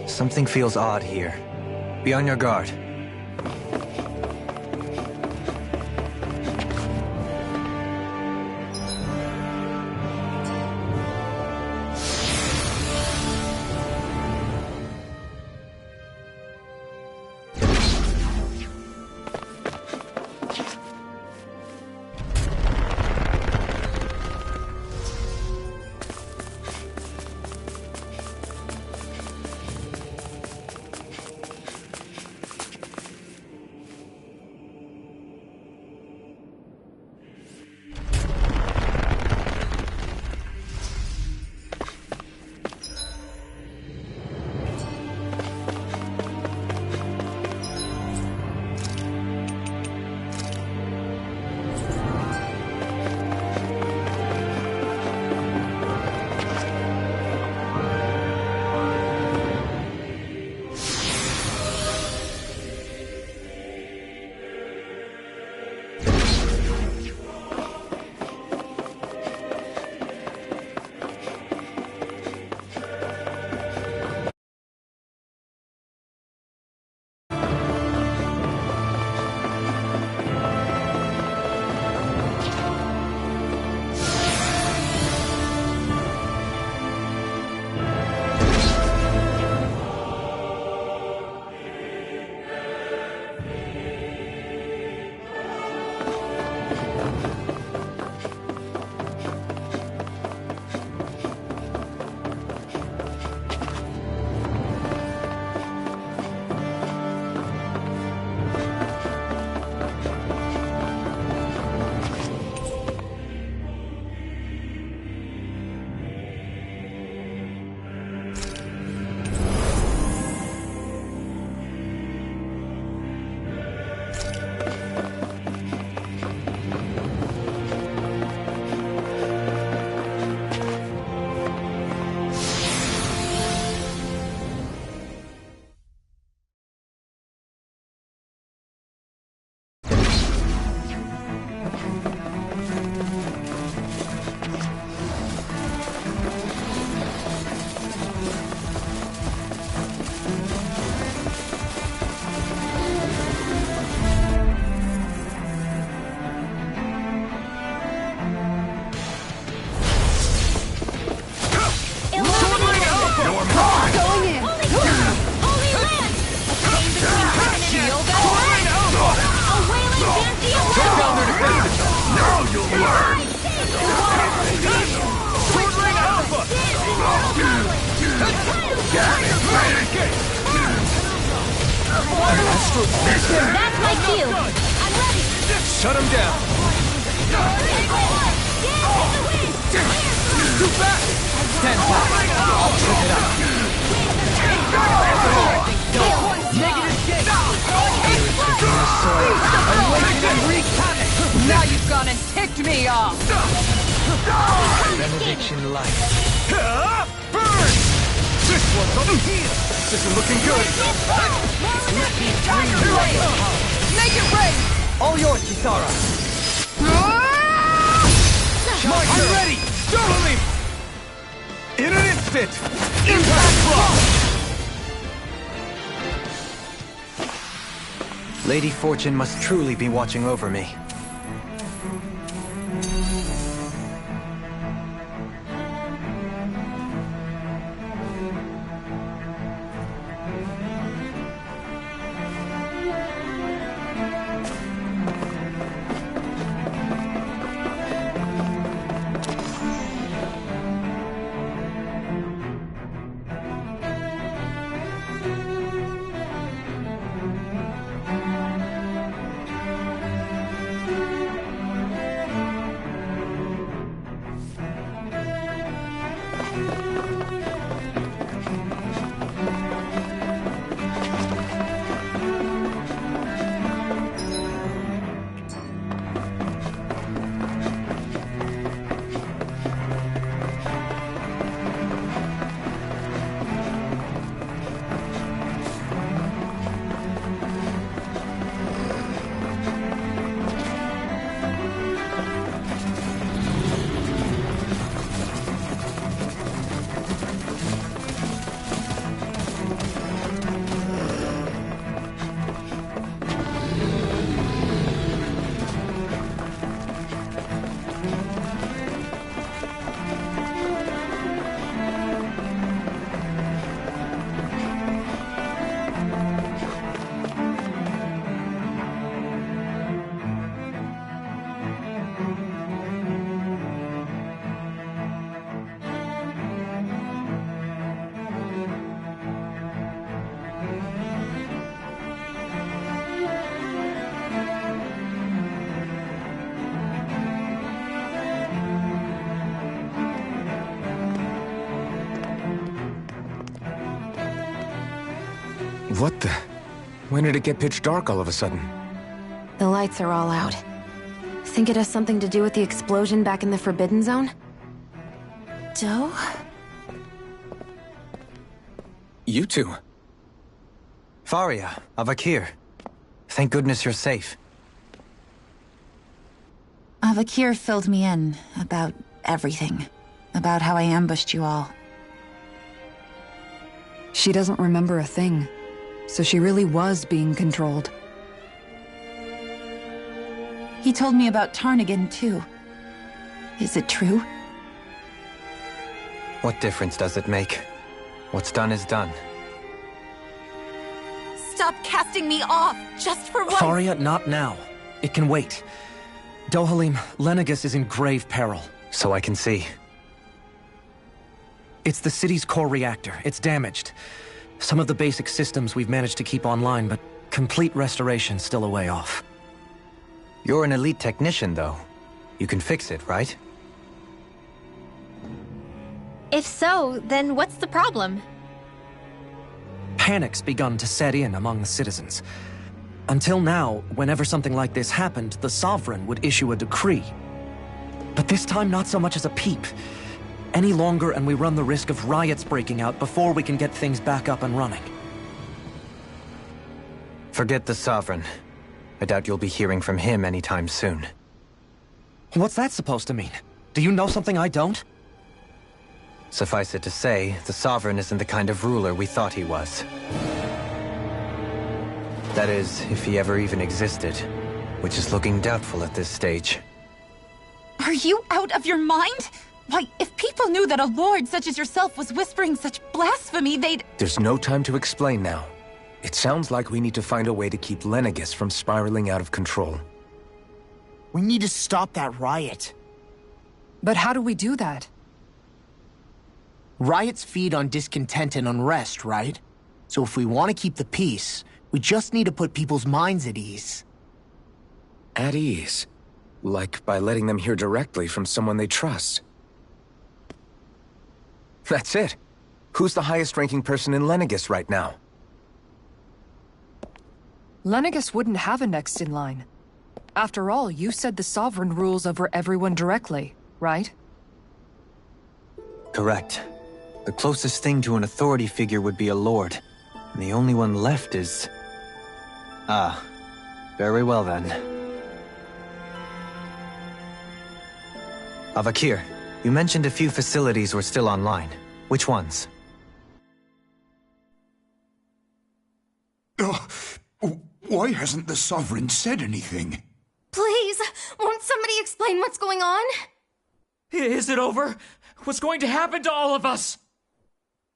Something feels odd here. Be on your guard. That's my cue. I'm ready. Shut him down. Too fast. Stand back. I'll trip it up. Negative gate. Awaken and wreak havoc. Now you've gone and ticked me off. Benediction light. Burn! This one's on the heel. This is looking good. Make it rain. All yours, Kisara. I'm ready. Totally. In an instant. Impact block. Lady Fortune must truly be watching over me. What the? When did it get pitch dark all of a sudden? The lights are all out. Think it has something to do with the explosion back in the Forbidden Zone? Doe? You two. Faria, Avakir. Thank goodness you're safe. Avakir filled me in about everything. About how I ambushed you all. She doesn't remember a thing, so she really was being controlled. He told me about Tarnigan, too. Is it true? What difference does it make? What's done is done. Stop casting me off, just for once! Faria, not now. It can wait. Dohalim, Lenegus is in grave peril. So I can see. It's the city's core reactor. It's damaged. Some of the basic systems we've managed to keep online, but complete restoration's still a way off. You're an elite technician, though. You can fix it, right? If so, then what's the problem? Panic's begun to set in among the citizens. Until now, whenever something like this happened, the Sovereign would issue a decree. But this time, not so much as a peep. Any longer, and we run the risk of riots breaking out before we can get things back up and running. Forget the Sovereign. I doubt you'll be hearing from him anytime soon. What's that supposed to mean? Do you know something I don't? Suffice it to say, the Sovereign isn't the kind of ruler we thought he was. That is, if he ever even existed, which is looking doubtful at this stage. Are you out of your mind? Why, if people knew that a lord such as yourself was whispering such blasphemy, they'd... There's no time to explain now. It sounds like we need to find a way to keep Lenegus from spiraling out of control. We need to stop that riot. But how do we do that? Riots feed on discontent and unrest, right? So if we want to keep the peace, we just need to put people's minds at ease. At ease? Like by letting them hear directly from someone they trust. That's it. Who's the highest-ranking person in Lenegus right now? Lenegus wouldn't have a next in line. After all, you said the Sovereign rules over everyone directly, right? Correct. The closest thing to an authority figure would be a lord. And the only one left is... Ah. Very well then. Avakir, you mentioned a few facilities were still online. Which ones? Why hasn't the Sovereign said anything? Please, won't somebody explain what's going on? Is it over? What's going to happen to all of us?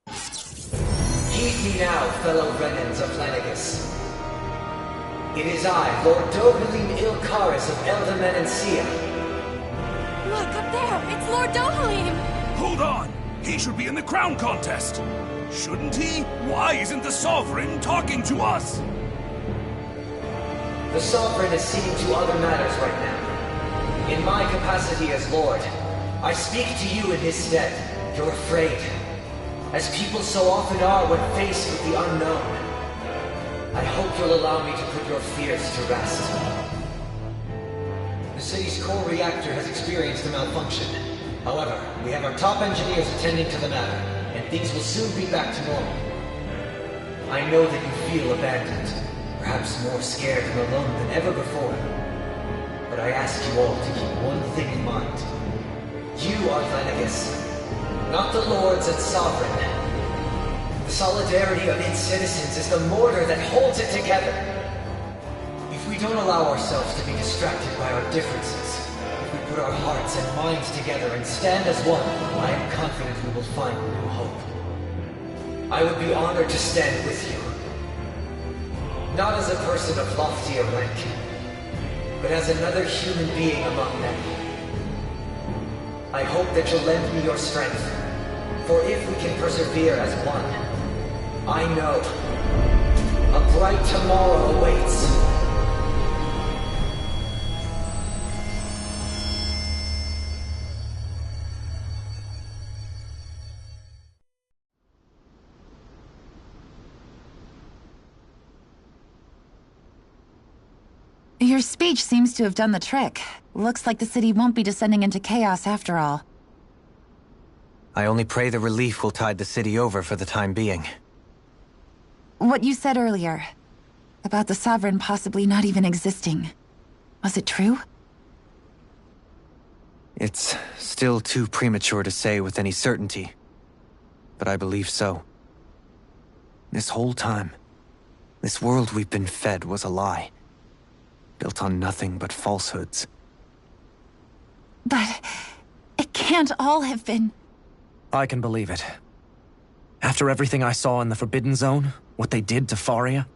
Heed me now, fellow Renans of Lenegus. It is I, Lord Dohalim Ilkaris of Eldaman and Sia. Look, up there! It's Lord Dohalim! Hold on! He should be in the crown contest! Shouldn't he? Why isn't the Sovereign talking to us? The Sovereign is seeing to other matters right now. In my capacity as Lord, I speak to you in his stead. You're afraid. As people so often are when faced with the unknown. I hope you'll allow me to put your fears to rest. The city's core reactor has experienced a malfunction. However, we have our top engineers attending to the matter, and things will soon be back to normal. I know that you feel abandoned, perhaps more scared and alone than ever before. But I ask you all to keep one thing in mind. You are Lenegus, not the lords and sovereign. The solidarity of its citizens is the mortar that holds it together. If we don't allow ourselves to be distracted by our differences, if we put our hearts and minds together and stand as one, I am confident we will find new hope. I would be honored to stand with you. Not as a person of loftier rank, but as another human being among many. I hope that you'll lend me your strength, for if we can persevere as one, I know a bright tomorrow awaits. Your speech seems to have done the trick. Looks like the city won't be descending into chaos after all. I only pray the relief will tide the city over for the time being. What you said earlier, about the Sovereign possibly not even existing, was it true? It's still too premature to say with any certainty, but I believe so. This whole time, this world we've been fed was a lie, built on nothing but falsehoods. But it can't all have been... I can believe it. After everything I saw in the Forbidden Zone, what they did to Faria,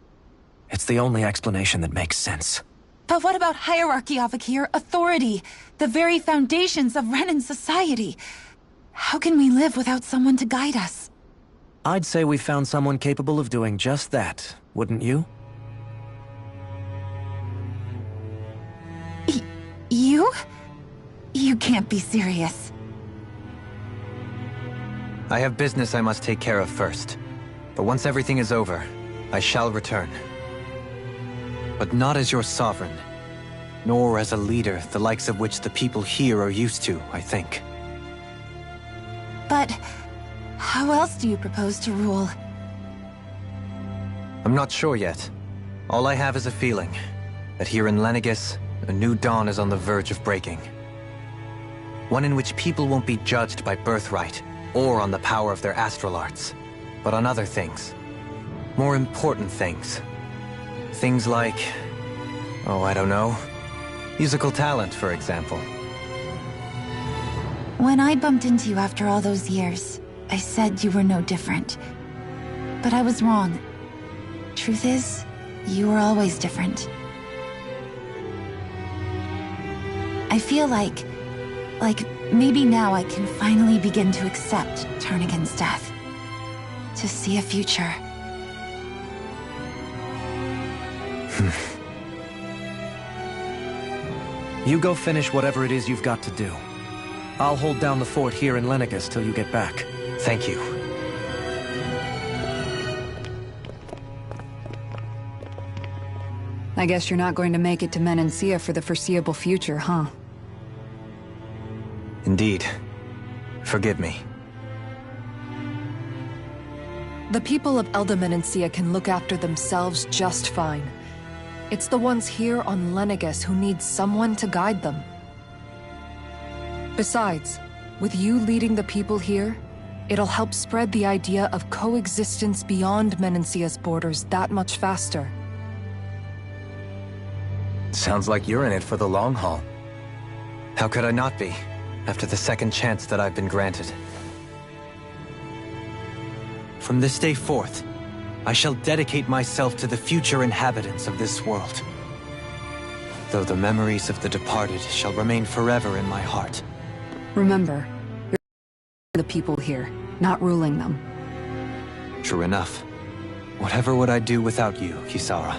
it's the only explanation that makes sense. But what about hierarchy, Avakir? Authority? The very foundations of Renan society? How can we live without someone to guide us? I'd say we found someone capable of doing just that, wouldn't you? You? You can't be serious. I have business I must take care of first. But once everything is over, I shall return. But not as your sovereign, nor as a leader the likes of which the people here are used to, I think. But how else do you propose to rule? I'm not sure yet. All I have is a feeling that here in Lenegis, a new dawn is on the verge of breaking. One in which people won't be judged by birthright or on the power of their astral arts, but on other things. More important things. Things like, oh, I don't know, musical talent, for example. When I bumped into you after all those years, I said you were no different. But I was wrong. Truth is, you were always different. I feel like maybe now I can finally begin to accept Turnagain's death. To see a future. You go finish whatever it is you've got to do. I'll hold down the fort here in Lenegis till you get back. Thank you. I guess you're not going to make it to Menancia for the foreseeable future, huh? Indeed. Forgive me. The people of Elda Menancia can look after themselves just fine. It's the ones here on Lenegis who need someone to guide them. Besides, with you leading the people here, it'll help spread the idea of coexistence beyond Menancia's borders that much faster. Sounds like you're in it for the long haul. How could I not be, after the second chance that I've been granted? From this day forth, I shall dedicate myself to the future inhabitants of this world. Though the memories of the departed shall remain forever in my heart. Remember, you're the people here, not ruling them. True enough. Whatever would I do without you, Kisara?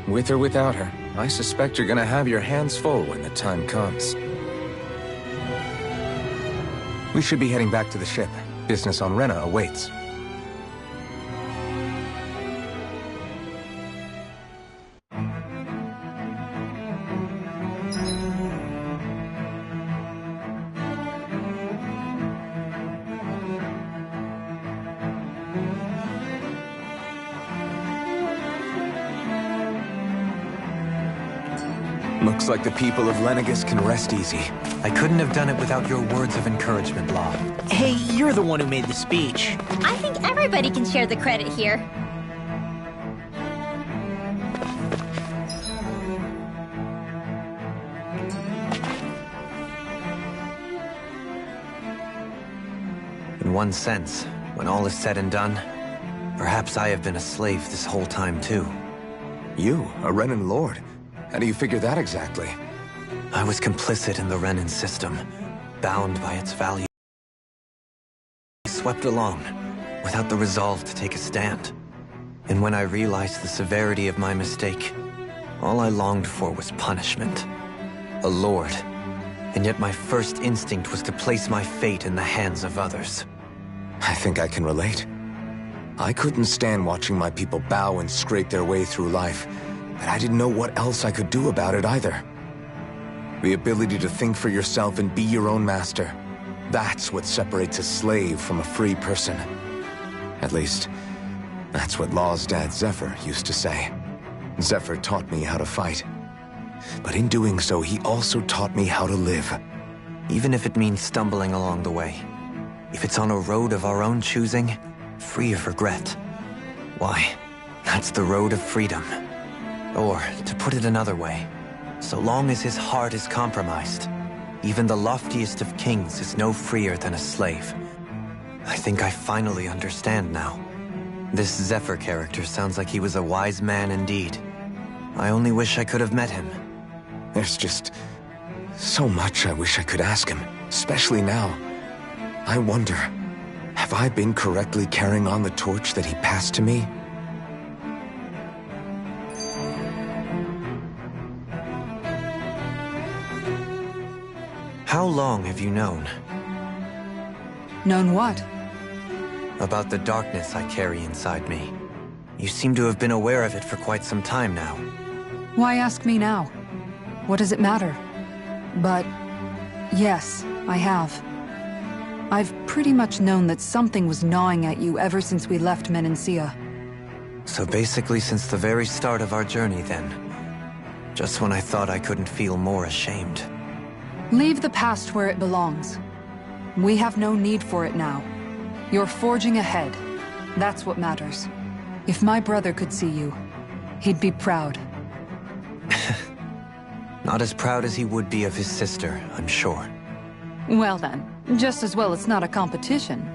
With or without her, I suspect you're gonna have your hands full when the time comes. We should be heading back to the ship. Business on Rena awaits. Looks like the people of Lenegis can rest easy. I couldn't have done it without your words of encouragement, Law. Hey, you're the one who made the speech. I think everybody can share the credit here. In one sense, when all is said and done, perhaps I have been a slave this whole time too. You, a Renan Lord? How do you figure that exactly? I was complicit in the Renan system, bound by its values. Swept along, without the resolve to take a stand. And when I realized the severity of my mistake, all I longed for was punishment. A lord. And yet my first instinct was to place my fate in the hands of others. I think I can relate. I couldn't stand watching my people bow and scrape their way through life, but I didn't know what else I could do about it either. The ability to think for yourself and be your own master. That's what separates a slave from a free person. At least, that's what Law's dad Zephyr used to say. Zephyr taught me how to fight. But in doing so, he also taught me how to live. Even if it means stumbling along the way. If it's on a road of our own choosing, free of regret. Why, that's the road of freedom. Or, to put it another way, so long as his heart is compromised, even the loftiest of kings is no freer than a slave. I think I finally understand now. This Zephyr character sounds like he was a wise man indeed. I only wish I could have met him. There's just so much I wish I could ask him, especially now. I wonder, have I been correctly carrying on the torch that he passed to me? How long have you known? Known what? About the darkness I carry inside me. You seem to have been aware of it for quite some time now. Why ask me now? What does it matter? But yes, I have. I've pretty much known that something was gnawing at you ever since we left Menancia. So basically since the very start of our journey then. Just when I thought I couldn't feel more ashamed. Leave the past where it belongs. We have no need for it now. You're forging ahead. That's what matters. If my brother could see you, he'd be proud. Not as proud as he would be of his sister, I'm sure. Well then, just as well it's not a competition.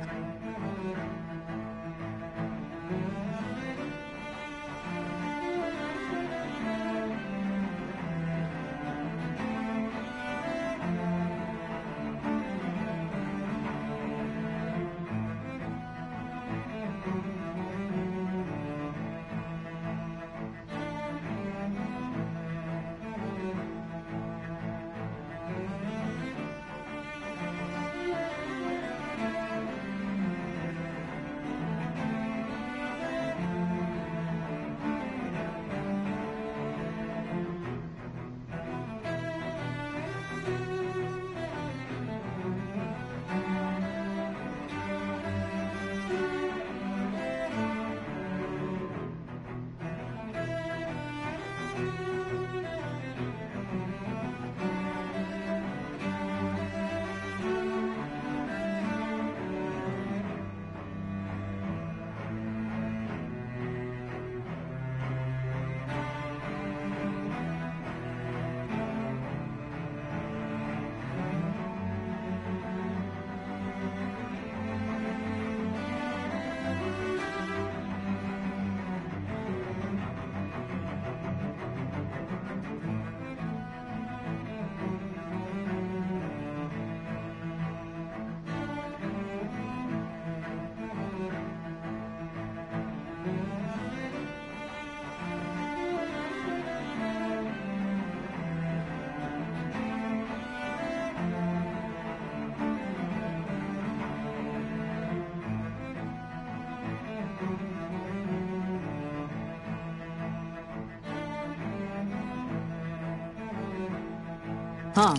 Huh.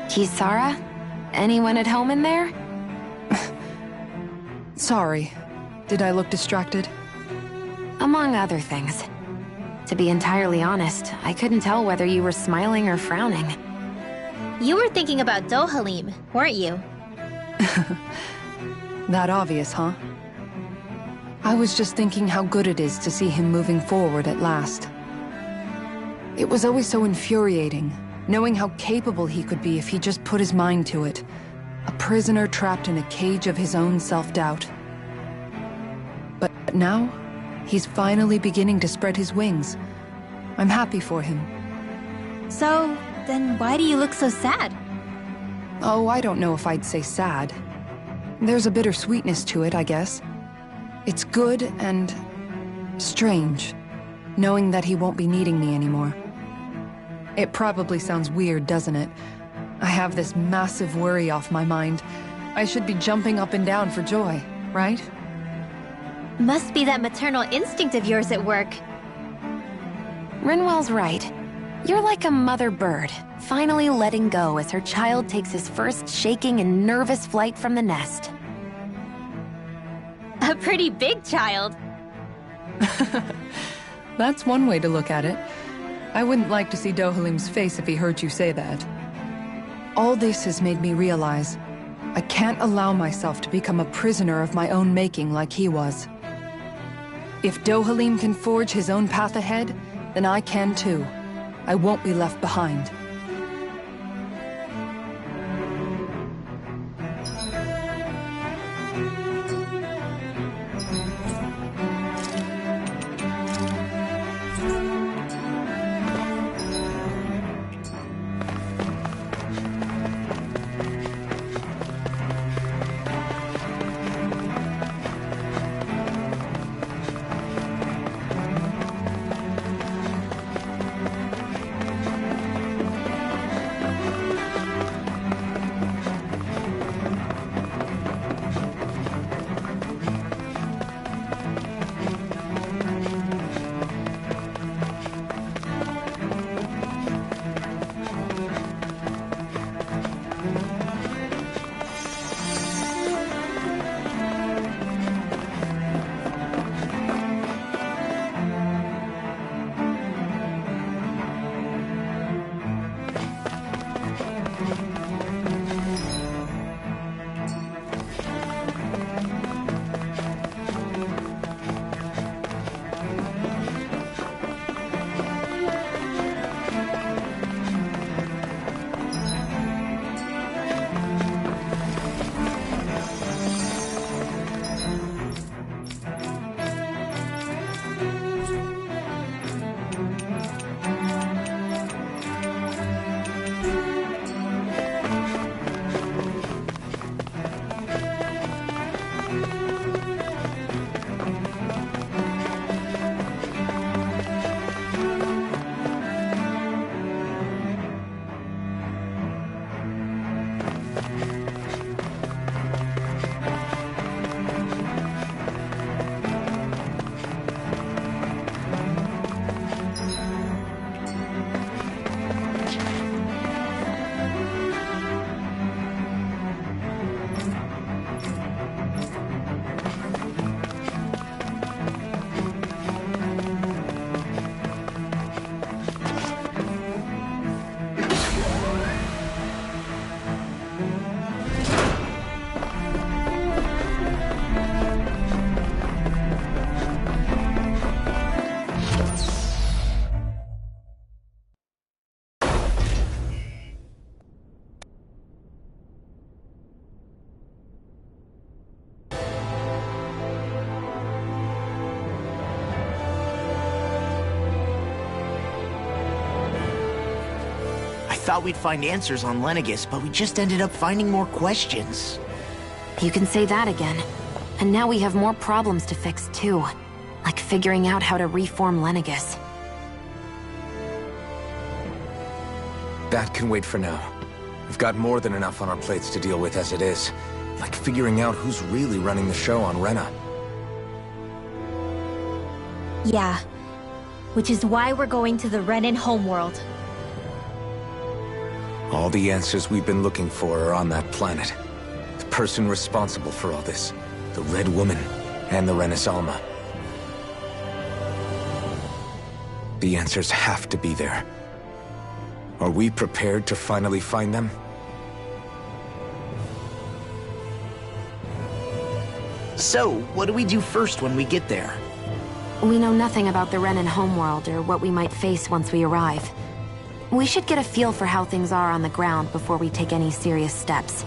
Kisara? Anyone at home in there? Sorry. Did I look distracted? Among other things. To be entirely honest, I couldn't tell whether you were smiling or frowning. You were thinking about Dohalim, weren't you? That obvious, huh? I was just thinking how good it is to see him moving forward at last. It was always so infuriating, knowing how capable he could be if he just put his mind to it. A prisoner trapped in a cage of his own self-doubt. But now, he's finally beginning to spread his wings. I'm happy for him. So, then why do you look so sad? Oh, I don't know if I'd say sad. There's a bittersweetness to it, I guess. It's good and strange, knowing that he won't be needing me anymore. It probably sounds weird, doesn't it? I have this massive worry off my mind, I should be jumping up and down for joy, right? Must be that maternal instinct of yours at work. Rinwell's right. You're like a mother bird, finally letting go as her child takes his first shaking and nervous flight from the nest. A pretty big child. That's one way to look at it. I wouldn't like to see Dohalim's face if he heard you say that. All this has made me realize I can't allow myself to become a prisoner of my own making like he was. If Dohalim can forge his own path ahead, then I can too. I won't be left behind. Thought we'd find answers on Lenegis, but we just ended up finding more questions. You can say that again. And now we have more problems to fix too. Like figuring out how to reform Lenegis. That can wait for now. We've got more than enough on our plates to deal with as it is. Like figuring out who's really running the show on Rena. Yeah. Which is why we're going to the Renan homeworld. All the answers we've been looking for are on that planet. The person responsible for all this, the Red Woman, and the Renaissance. The answers have to be there. Are we prepared to finally find them? So, what do we do first when we get there? We know nothing about the Renan homeworld or what we might face once we arrive. We should get a feel for how things are on the ground before we take any serious steps.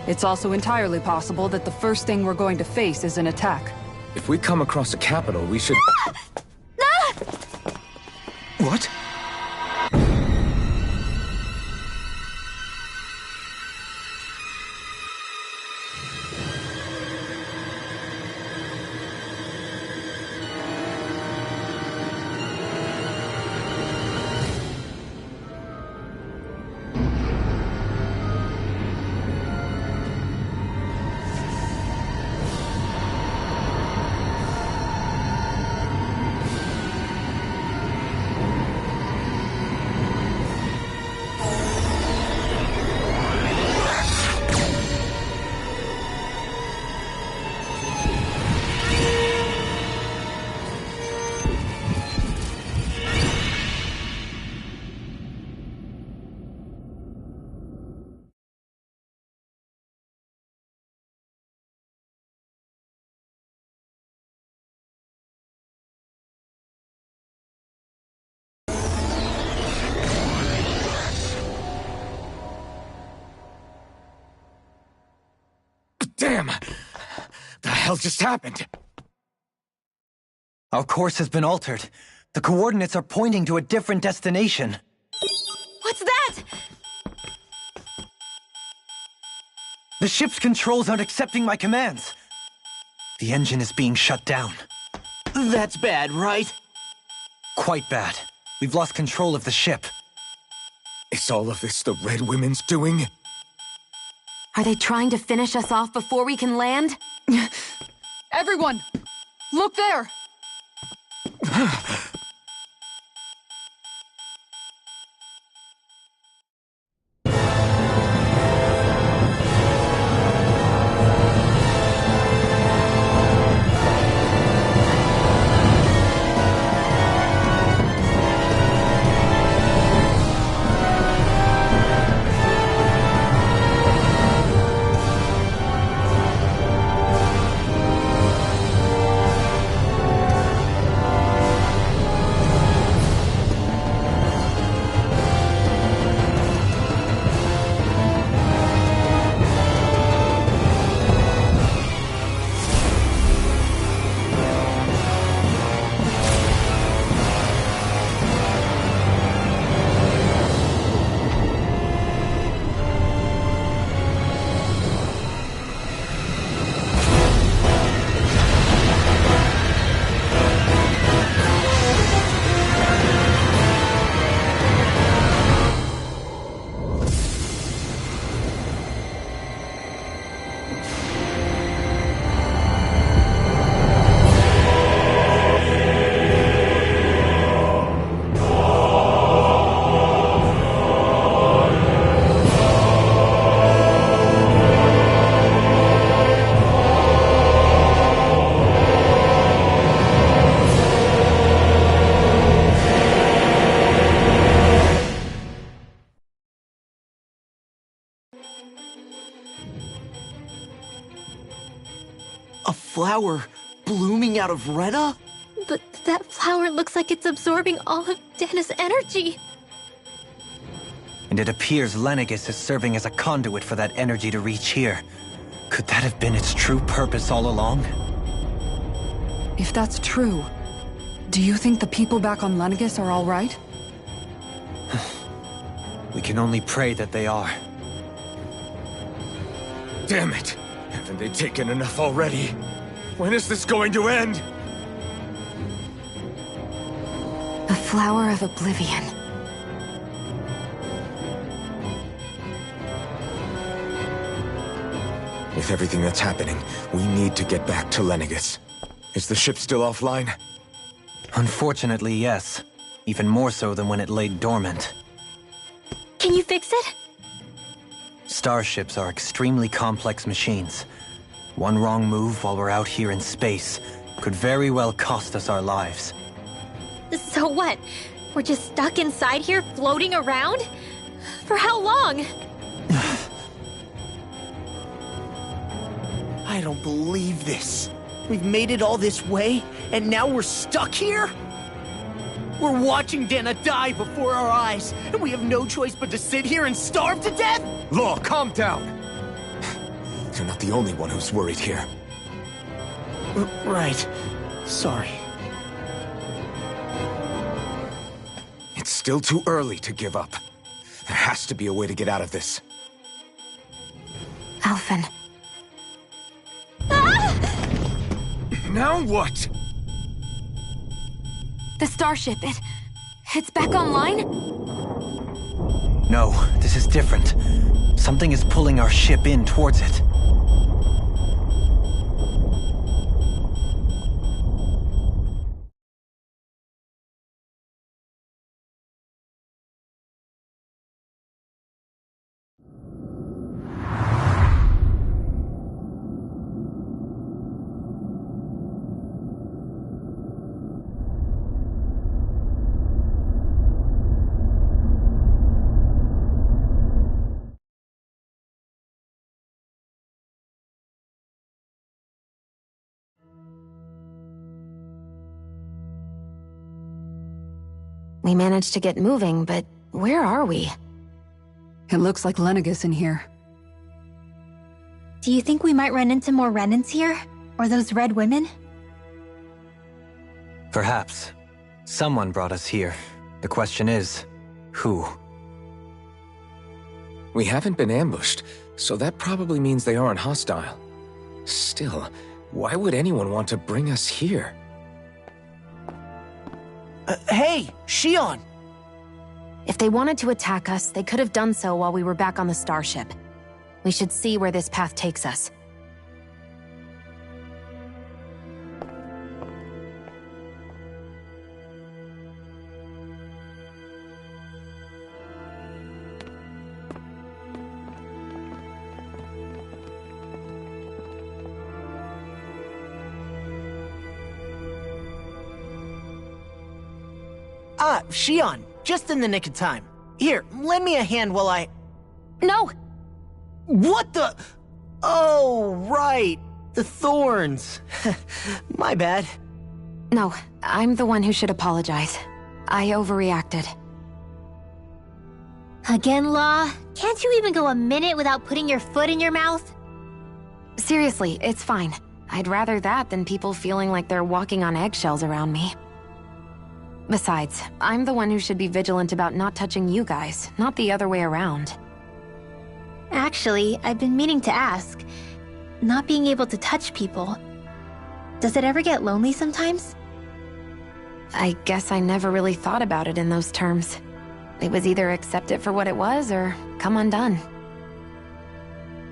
It's also entirely possible that the first thing we're going to face is an attack. If we come across a capital, we should... What? Damn! The hell just happened? Our course has been altered. The coordinates are pointing to a different destination. What's that? The ship's controls aren't accepting my commands. The engine is being shut down. That's bad, right? Quite bad. We've lost control of the ship. Is all of this the Red Women's doing? Are they trying to finish us off before we can land? Everyone! Look there! A flower blooming out of Rena? But that flower looks like it's absorbing all of Dana's energy. And it appears Lenegis is serving as a conduit for that energy to reach here. Could that have been its true purpose all along? If that's true, do you think the people back on Lenegis are all right? We can only pray that they are. Damn it! Haven't they taken enough already? When is this going to end? The Flower of Oblivion. With everything that's happening, we need to get back to Lenegis. Is the ship still offline? Unfortunately, yes. Even more so than when it laid dormant. Can you fix it? Starships are extremely complex machines. One wrong move while we're out here in space could very well cost us our lives. So what? We're just stuck inside here, floating around? For how long? I don't believe this. We've made it all this way, and now we're stuck here? We're watching Dana die before our eyes, and we have no choice but to sit here and starve to death? Law, calm down! You're not the only one who's worried here. Right. Sorry. It's still too early to give up. There has to be a way to get out of this. Alphen. Now what? The starship, it's back online? No, this is different. Something is pulling our ship in towards it. We managed to get moving, but where are we? It looks like Lenegis in here. Do you think we might run into more Renans here? Or those red women? Perhaps. Someone brought us here. The question is, who? We haven't been ambushed, so that probably means they aren't hostile. Still, why would anyone want to bring us here? Hey, Shion! If they wanted to attack us, they could have done so while we were back on the starship. We should see where this path takes us. Shion, just in the nick of time. Here, lend me a hand while I... No! What the... Oh, right. The thorns. My bad. No, I'm the one who should apologize. I overreacted. Again, Law? Can't you even go a minute without putting your foot in your mouth? Seriously, it's fine. I'd rather that than people feeling like they're walking on eggshells around me. Besides, I'm the one who should be vigilant about not touching you guys, not the other way around. Actually, I've been meaning to ask. Not being able to touch people, does it ever get lonely sometimes? I guess I never really thought about it in those terms. It was either accept it for what it was or come undone.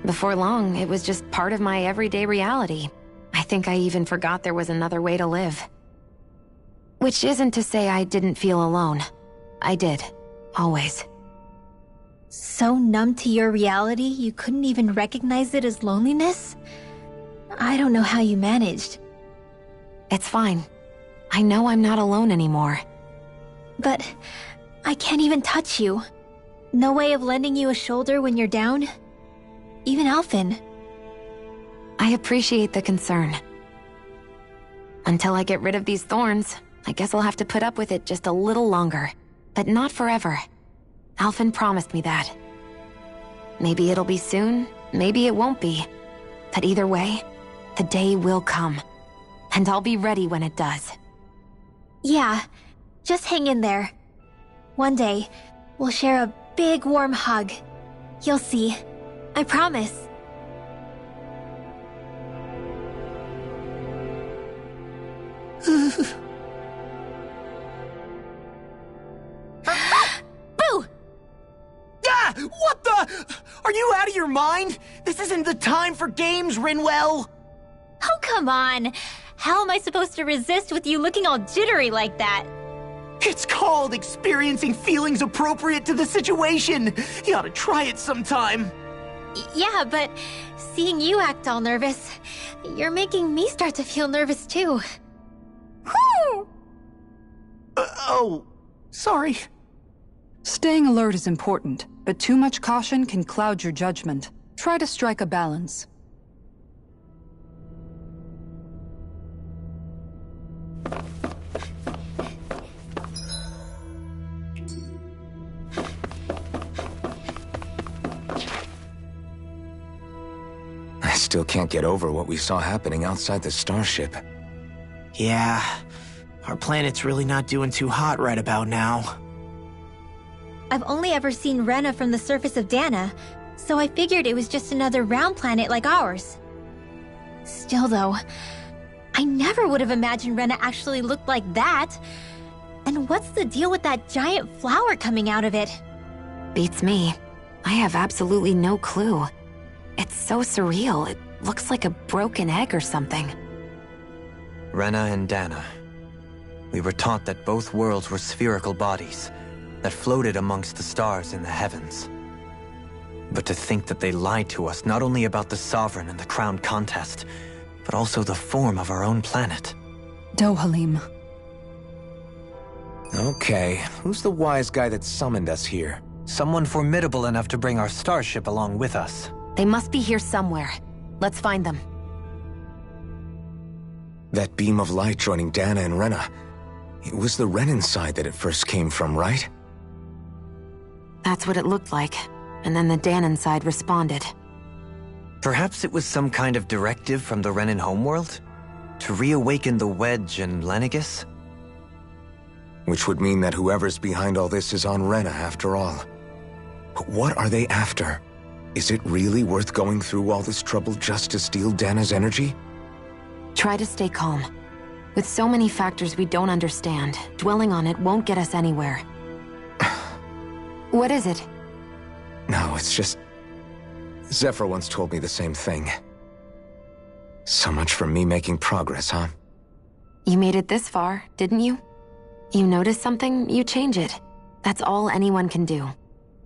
Before long, it was just part of my everyday reality. I think I even forgot there was another way to live. Which isn't to say I didn't feel alone. I did. Always. So numb to your reality, you couldn't even recognize it as loneliness? I don't know how you managed. It's fine. I know I'm not alone anymore. But I can't even touch you. No way of lending you a shoulder when you're down? Even Alphen. I appreciate the concern. Until I get rid of these thorns, I guess I'll have to put up with it just a little longer. But not forever. Alphen promised me that. Maybe it'll be soon, maybe it won't be. But either way, the day will come. And I'll be ready when it does. Yeah, just hang in there. One day, we'll share a big warm hug. You'll see. I promise. Boo! Ah! What the? Are you out of your mind? This isn't the time for games, Rinwell! Oh, come on. How am I supposed to resist with you looking all jittery like that? It's called experiencing feelings appropriate to the situation. You ought to try it sometime. Yeah, but seeing you act all nervous, you're making me start to feel nervous too. Oh, sorry. Staying alert is important, but too much caution can cloud your judgment. Try to strike a balance. I still can't get over what we saw happening outside the starship. Yeah, our planet's really not doing too hot right about now. I've only ever seen Rena from the surface of Dana, so I figured it was just another round planet like ours. Still though, I never would have imagined Rena actually looked like that. And what's the deal with that giant flower coming out of it? Beats me. I have absolutely no clue. It's so surreal. It looks like a broken egg or something. Rena and Dana. We were taught that both worlds were spherical bodies that floated amongst the stars in the heavens. But to think that they lied to us not only about the Sovereign and the Crown contest, but also the form of our own planet. Dohalim. Okay, who's the wise guy that summoned us here? Someone formidable enough to bring our starship along with us. They must be here somewhere. Let's find them. That beam of light joining Dana and Rena. It was the Renan side that it first came from, right? That's what it looked like. And then the Danon side responded. Perhaps it was some kind of directive from the Renan homeworld? To reawaken the Wedge and Lenegis? Which would mean that whoever's behind all this is on Rena after all. But what are they after? Is it really worth going through all this trouble just to steal Dana's energy? Try to stay calm. With so many factors we don't understand, dwelling on it won't get us anywhere. What is it? No, it's just... Zephyr once told me the same thing. So much for me making progress, huh? You made it this far, didn't you? You notice something, you change it. That's all anyone can do.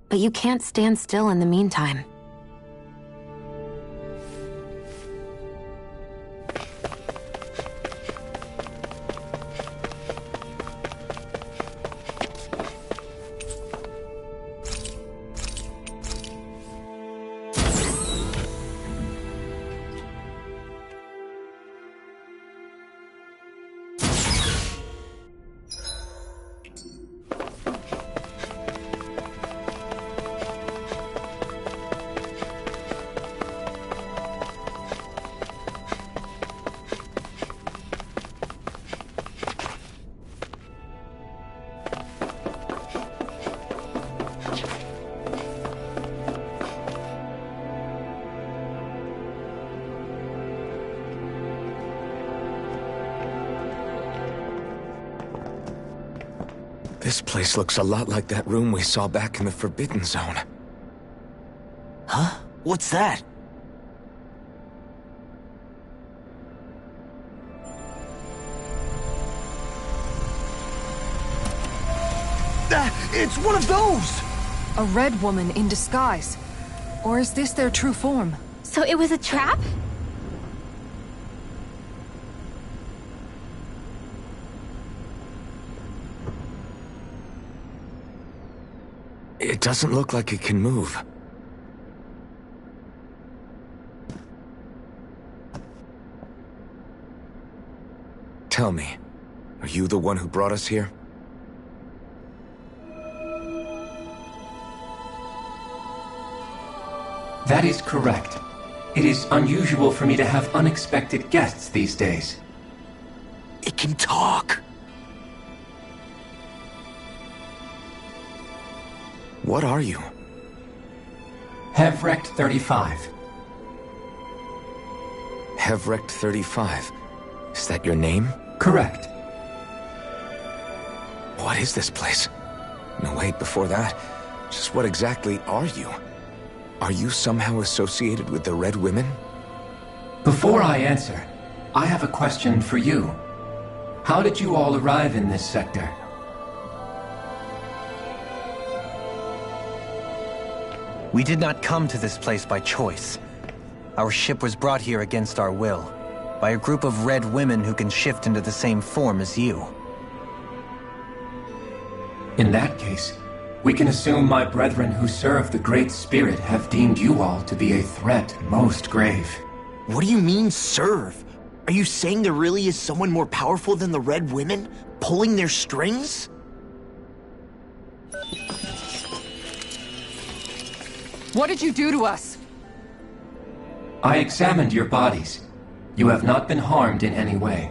But you can't stand still in the meantime. This place looks a lot like that room we saw back in the Forbidden Zone. Huh? What's that? It's one of those! A red woman in disguise. Or is this their true form? So it was a trap? It doesn't look like it can move. Tell me, are you the one who brought us here? That is correct. It is unusual for me to have unexpected guests these days. It can talk! What are you? Hevrect 35. Hevrect 35. Is that your name? Correct. What is this place? No, wait, before that, just what exactly are you? Are you somehow associated with the Red Women? Before I answer, I have a question for you. How did you all arrive in this sector? We did not come to this place by choice. Our ship was brought here against our will, by a group of red women who can shift into the same form as you. In that case, we can assume my brethren who serve the Great Spirit have deemed you all to be a threat most grave. What do you mean, serve? Are you saying there really is someone more powerful than the Red Women, pulling their strings? What did you do to us? I examined your bodies. You have not been harmed in any way.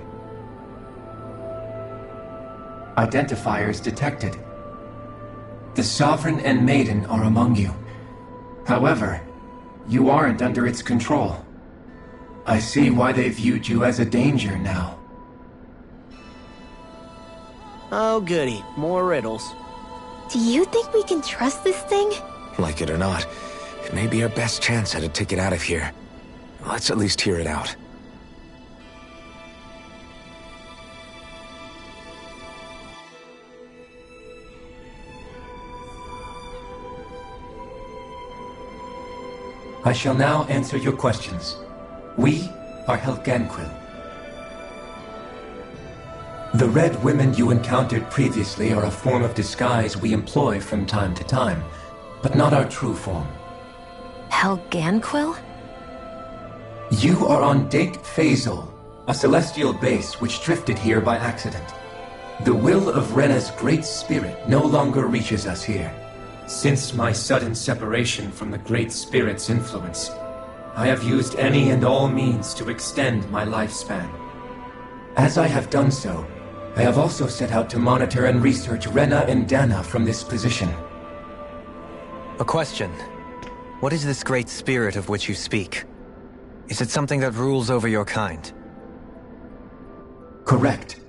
Identifiers detected. The Sovereign and Maiden are among you. However, you aren't under its control. I see why they viewed you as a danger now. Oh goody, more riddles. Do you think we can trust this thing? Like it or not, it may be our best chance at a ticket out of here. Let's at least hear it out. I shall now answer your questions. We are Helganquil. The Red Women you encountered previously are a form of disguise we employ from time to time, but not our true form. Helganquil? You are on Date Phasal, a celestial base which drifted here by accident. The will of Rena's Great Spirit no longer reaches us here. Since my sudden separation from the Great Spirit's influence, I have used any and all means to extend my lifespan. As I have done so, I have also set out to monitor and research Rena and Dana from this position. A question. What is this great spirit of which you speak? Is it something that rules over your kind? Correct.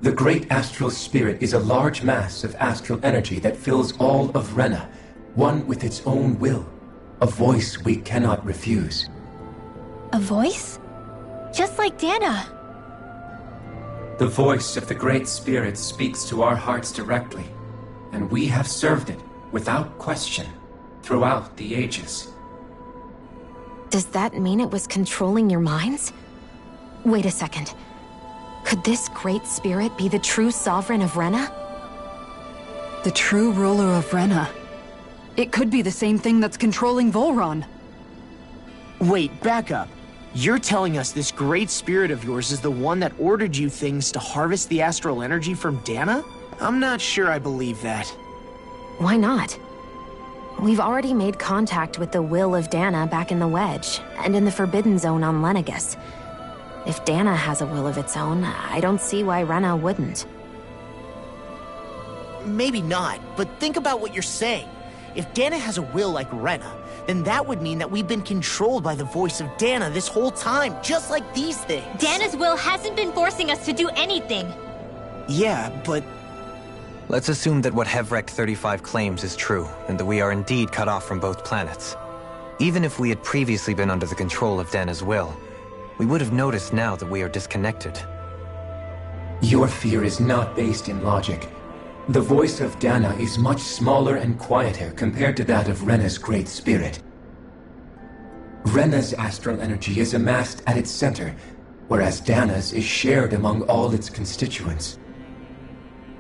The Great Astral Spirit is a large mass of astral energy that fills all of Rena, one with its own will, a voice we cannot refuse. A voice? Just like Dana. The voice of the Great Spirit speaks to our hearts directly, and we have served it, without question, throughout the ages. Does that mean it was controlling your minds? Wait a second. Could this Great Spirit be the true sovereign of Rena? The true ruler of Rena. It could be the same thing that's controlling Volron. Wait, back up. You're telling us this great spirit of yours is the one that ordered you things to harvest the astral energy from Dana? I'm not sure I believe that. Why not? We've already made contact with the will of Dana back in the Wedge, and in the Forbidden Zone on Lenegus. If Dana has a will of its own, I don't see why Rena wouldn't. Maybe not, but think about what you're saying. If Dana has a will like Rena, then that would mean that we've been controlled by the voice of Dana this whole time, just like these things. Dana's will hasn't been forcing us to do anything. Yeah, but... Let's assume that what Hevrect 35 claims is true, and that we are indeed cut off from both planets. Even if we had previously been under the control of Dana's will, we would have noticed now that we are disconnected. Your fear is not based in logic. The voice of Dana is much smaller and quieter compared to that of Rena's Great Spirit. Rena's astral energy is amassed at its center, whereas Dana's is shared among all its constituents.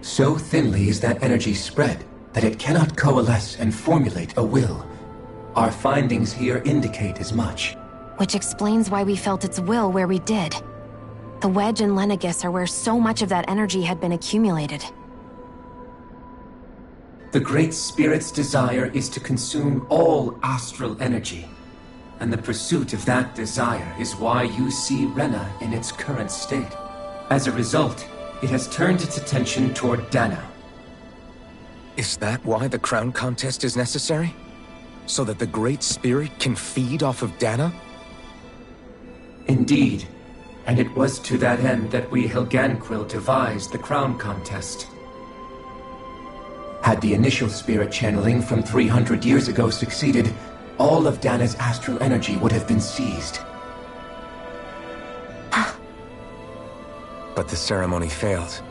So thinly is that energy spread that it cannot coalesce and formulate a will. Our findings here indicate as much. Which explains why we felt its will where we did. The Wedge and Lenegus are where so much of that energy had been accumulated. The Great Spirit's desire is to consume all astral energy, and the pursuit of that desire is why you see Rena in its current state. As a result, it has turned its attention toward Dana. Is that why the crown contest is necessary? So that the Great Spirit can feed off of Dana? Indeed, and it was to that end that we Helganquil devised the crown contest. Had the initial spirit channeling from 300 years ago succeeded, all of Dana's astral energy would have been seized. But the ceremony failed.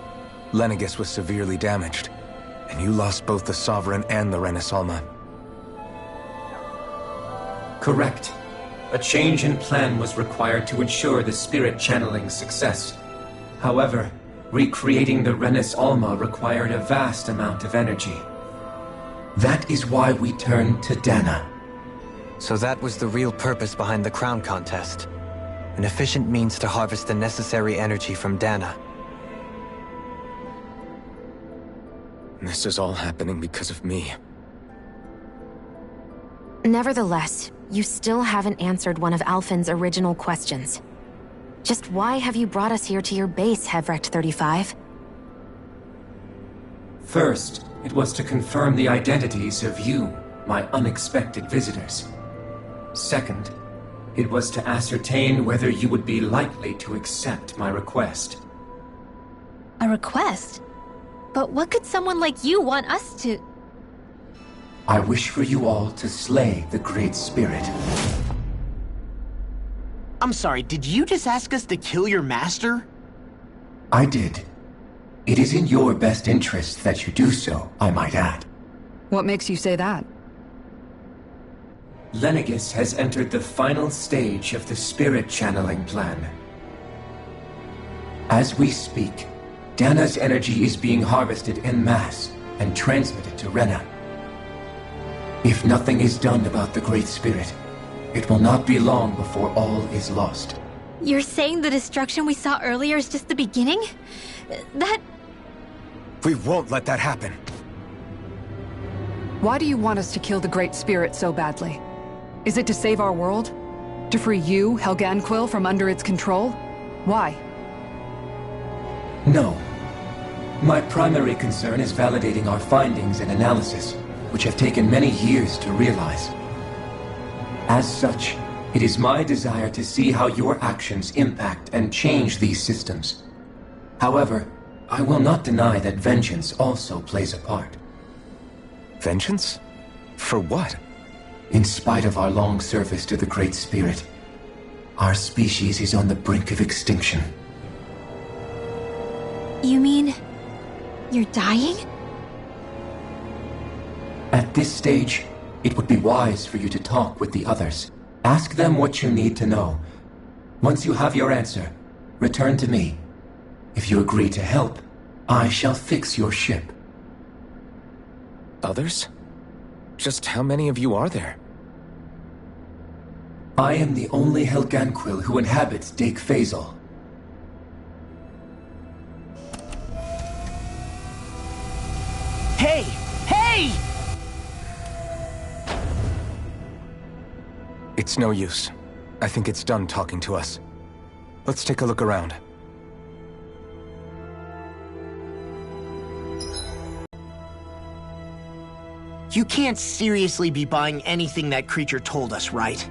Lenegus was severely damaged, and you lost both the Sovereign and the Renasalma. Correct. A change in plan was required to ensure the spirit channeling's success. However, recreating the Renis Alma required a vast amount of energy. That is why we turned to Dana. So that was the real purpose behind the crown contest. An efficient means to harvest the necessary energy from Dana. This is all happening because of me. Nevertheless, you still haven't answered one of Alphen's original questions. Just why have you brought us here to your base, Hevrect 35? First, it was to confirm the identities of you, my unexpected visitors. Second, it was to ascertain whether you would be likely to accept my request. A request? But what could someone like you want us to... I wish for you all to slay the Great Spirit. I'm sorry, did you just ask us to kill your master? I did. It is in your best interest that you do so, I might add. What makes you say that? Lenegus has entered the final stage of the spirit channeling plan. As we speak, Dana's energy is being harvested en masse and transmitted to Rena. If nothing is done about the Great Spirit, it will not be long before all is lost. You're saying the destruction we saw earlier is just the beginning? That... We won't let that happen. Why do you want us to kill the Great Spirit so badly? Is it to save our world? To free you, Helganquil, from under its control? Why? No. My primary concern is validating our findings and analysis, which have taken many years to realize. As such, it is my desire to see how your actions impact and change these systems. However, I will not deny that vengeance also plays a part. Vengeance? For what? In spite of our long service to the Great Spirit, our species is on the brink of extinction. You mean... you're dying? At this stage, it would be wise for you to talk with the others. Ask them what you need to know. Once you have your answer, return to me. If you agree to help, I shall fix your ship. Others? Just how many of you are there? I am the only Helganquil who inhabits Dake Faisal. Hey! Hey! It's no use. I think it's done talking to us. Let's take a look around. You can't seriously be buying anything that creature told us, right?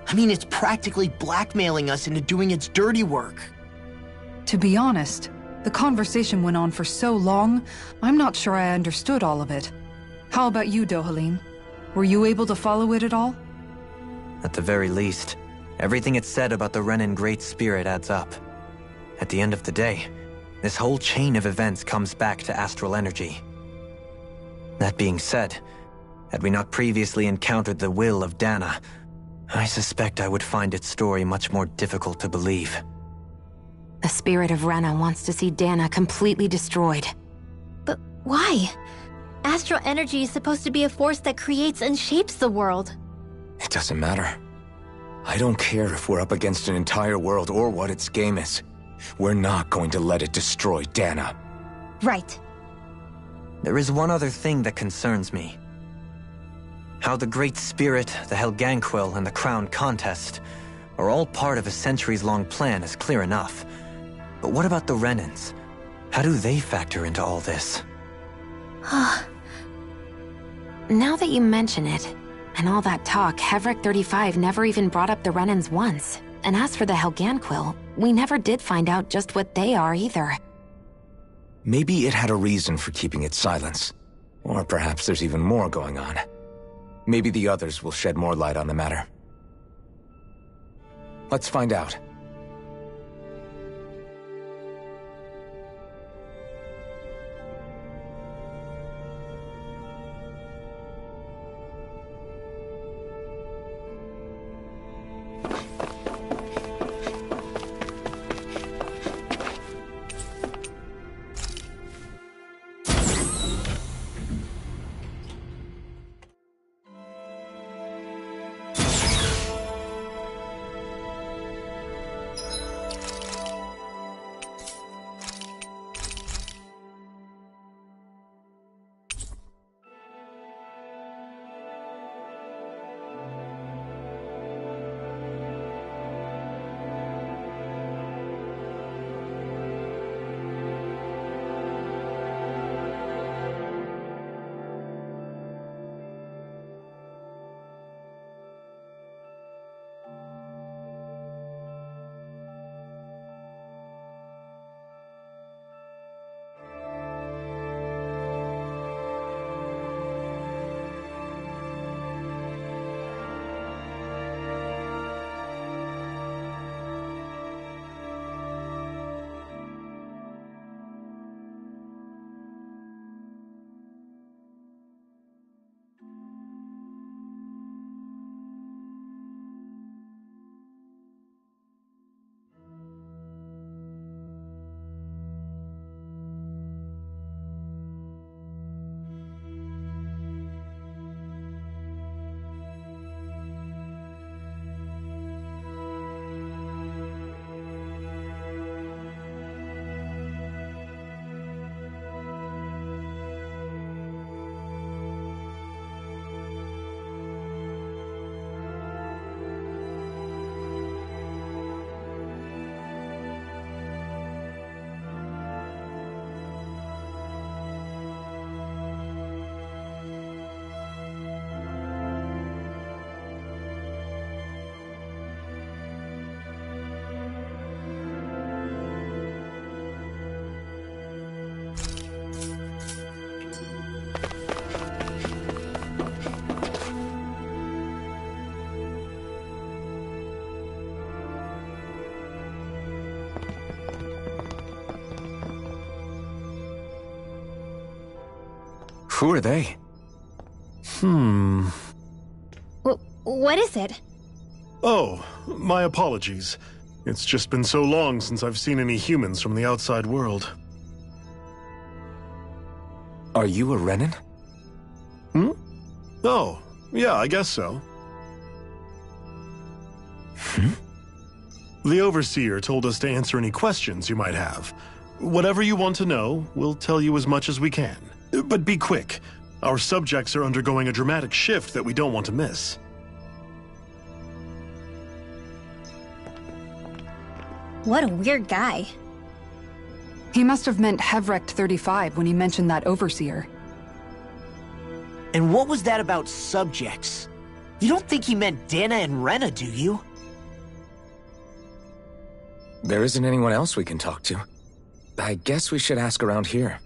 I mean, it's practically blackmailing us into doing its dirty work. To be honest, the conversation went on for so long, I'm not sure I understood all of it. How about you, Dohalim? Were you able to follow it at all? At the very least, everything it said about the Renan Great Spirit adds up. At the end of the day, this whole chain of events comes back to astral energy. That being said, had we not previously encountered the will of Dana, I suspect I would find its story much more difficult to believe. The spirit of Rena wants to see Dana completely destroyed. But why? Astral energy is supposed to be a force that creates and shapes the world. It doesn't matter. I don't care if we're up against an entire world or what its game is. We're not going to let it destroy Dana. Right. There is one other thing that concerns me. How the Great Spirit, the Helganquil, and the Crown Contest are all part of a centuries-long plan is clear enough. But what about the Renans? How do they factor into all this? Now that you mention it, and all that talk, Hevric 35 never even brought up the Renans once. And as for the Helganquil, we never did find out just what they are either. Maybe it had a reason for keeping its silence. Or perhaps there's even more going on. Maybe the others will shed more light on the matter. Let's find out. Who are they? What is it? Oh, my apologies. It's just been so long since I've seen any humans from the outside world. Are you a Renan? Oh, yeah, I guess so. The Overseer told us to answer any questions you might have. Whatever you want to know, we'll tell you as much as we can. But be quick. Our subjects are undergoing a dramatic shift that we don't want to miss. What a weird guy. He must have meant Hevrect 35 when he mentioned that Overseer. And what was that about subjects? You don't think he meant Dana and Rena, do you? There isn't anyone else we can talk to. I guess we should ask around here.